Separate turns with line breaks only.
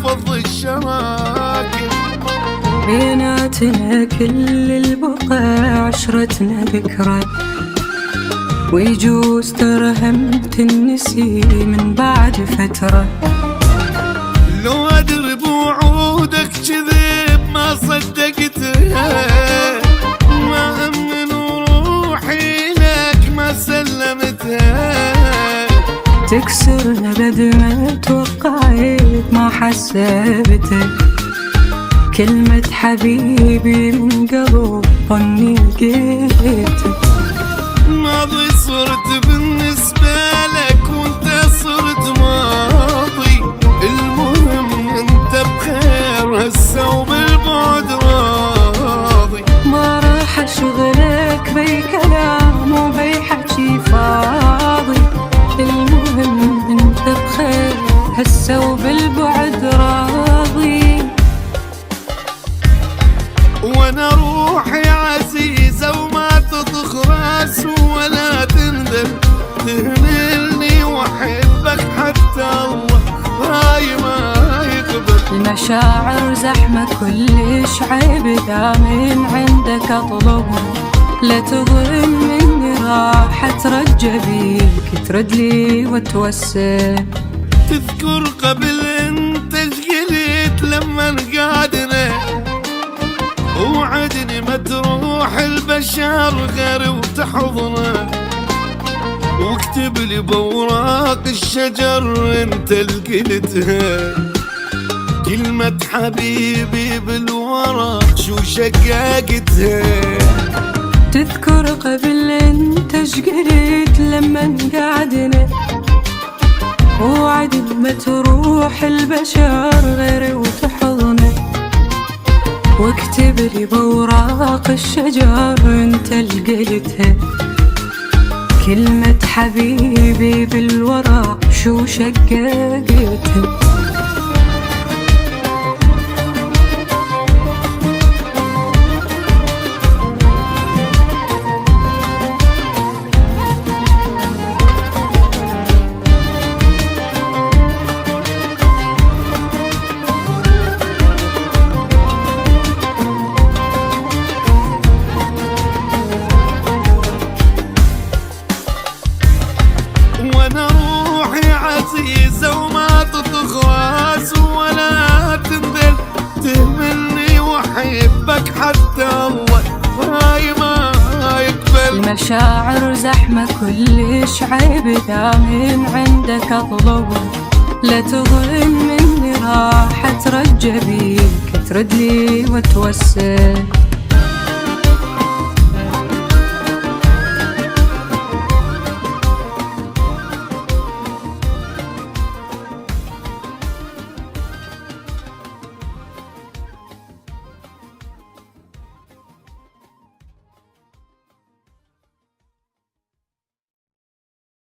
فض الشراكب.
بيناتنا كل البقع عشرتنا ذكرى، ويجوز ترهم تنسي من بعد فترة.
لو أدري بوعودك كذب ما صدقتها، ما أمن روحي لك ما سلمتها.
تكسرنا بد ما توقعت ما حسبتك، كلمة حبيبي من قلب ظني لقيتك.
ماضي صرت بالنسبة لك وانت صرت ماضي، المهم انت بخير هسه وبالبعد راضي.
ما راح اشغلك بي كلام وبي حكي فاضي، المهم انت بخير هسه وبالبعد راضي.
وانا روحي عزيزة وما تطخ راس ولا تندم، تهملني واحبك حتى الله هاي ما يقبل.
المشاعر زحمة كلش عيب اذا من عندك اطلبها، لا تظن مني راح اترجى بيك ترد لي وتوسع.
تذكر قبل انت شقلت لما قعدنا، وعدني ما تروح البشر غير وتحضنه، واكتب لي بوراق الشجر انت لقيتها. كلمة حبيبي بالورق شو شقاقتها.
تذكر قبل انت شقلت لما قعدنا، وعدني ما تروح البشر غير وتحضنه، واكتب لي بوراق الشجر انت لقيتها. كلمة حبيبي بالورق شو شقاقتها.
وانا روحي عزيزة وما تطخ راس ولا تنذل، تهملني واحبك حتى الله هاي ما يقبل.
المشاعر زحمة كلش عيب اذا من عندك اطلبها، لا تظن مني راح اترجى بيك ترد لي وتوسع.